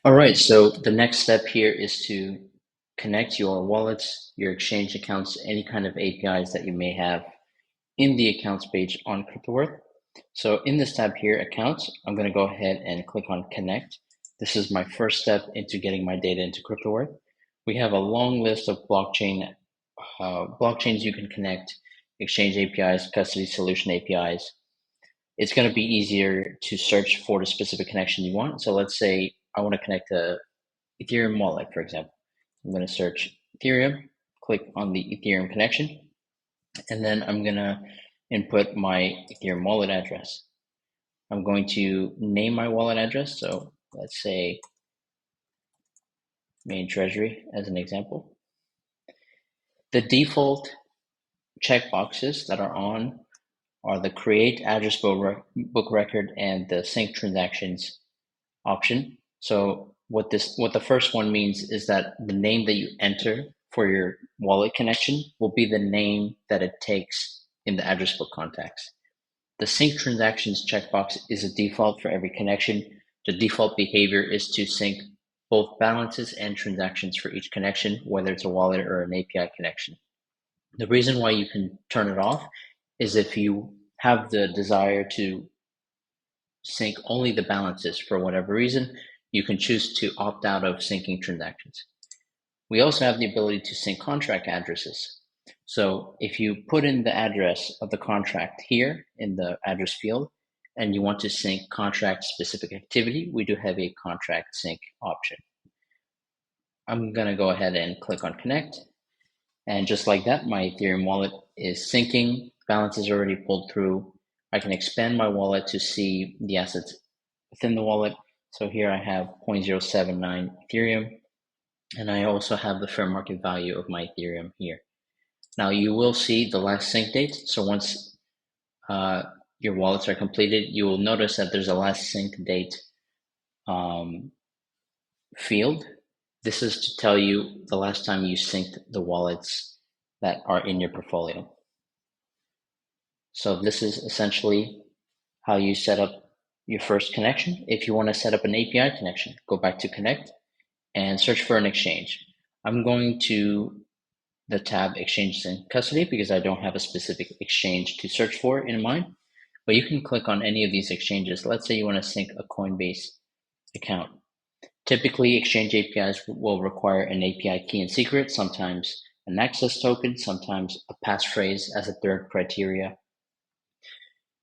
All right, so the next step here is to connect your wallets, your exchange accounts, any kind of APIs that you may have in the accounts page on Cryptoworth. So in this tab here, accounts, I'm going to go ahead and click on connect. This is my first step into getting my data into Cryptoworth. We have a long list of blockchains you can connect, exchange APIs, custody solution APIs. It's going to be easier to search for the specific connection you want. So let's say I want to connect a Ethereum wallet, for example. I'm going to search Ethereum, click on the Ethereum connection, and then I'm going to input my Ethereum wallet address. I'm going to name my wallet address. So let's say main treasury as an example. The default checkboxes that are on are the create address book record and the sync transactions option. So what the first one means is that the name that you enter for your wallet connection will be the name that it takes in the address book contacts. The sync transactions checkbox is a default for every connection. The default behavior is to sync both balances and transactions for each connection, whether it's a wallet or an API connection. The reason why you can turn it off is if you have the desire to sync only the balances for whatever reason, you can choose to opt out of syncing transactions. We also have the ability to sync contract addresses. So if you put in the address of the contract here in the address field, and you want to sync contract specific activity, we do have a contract sync option. I'm going to go ahead and click on connect. And just like that, my Ethereum wallet is syncing. Balance is already pulled through. I can expand my wallet to see the assets within the wallet. So here I have 0.079 Ethereum, and I also have the fair market value of my Ethereum here. Now you will see the last sync date. So once your wallets are completed, you will notice that there's a last sync date field. This is to tell you the last time you synced the wallets that are in your portfolio. So this is essentially how you set up your first connection. If you want to set up an API connection, go back to connect and search for an exchange. I'm going to the tab exchanges and custody because I don't have a specific exchange to search for in mind, but you can click on any of these exchanges. Let's say you want to sync a Coinbase account. Typically, exchange APIs will require an API key and secret, sometimes an access token, sometimes a passphrase as a third criteria.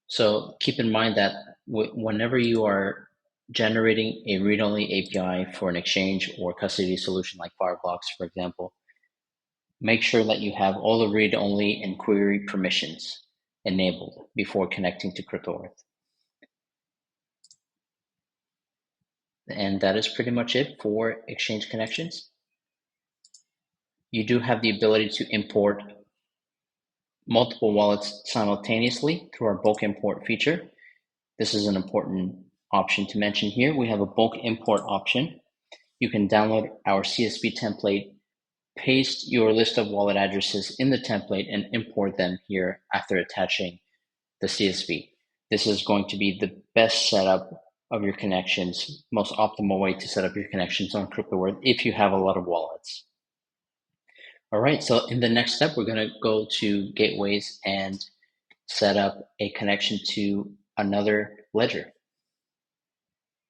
So keep in mind that whenever you are generating a read-only API for an exchange or custody solution like Fireblocks, for example, make sure that you have all the read-only and query permissions enabled before connecting to Cryptoworth. And that is pretty much it for exchange connections. You do have the ability to import multiple wallets simultaneously through our bulk import feature. This is an important option to mention here. We have a bulk import option. You can download our CSV template, paste your list of wallet addresses in the template, and import them here after attaching the CSV. This is going to be the best setup of your connections, most optimal way to set up your connections on Cryptoworth if you have a lot of wallets. All right, so in the next step, we're going to go to gateways and set up a connection to another ledger.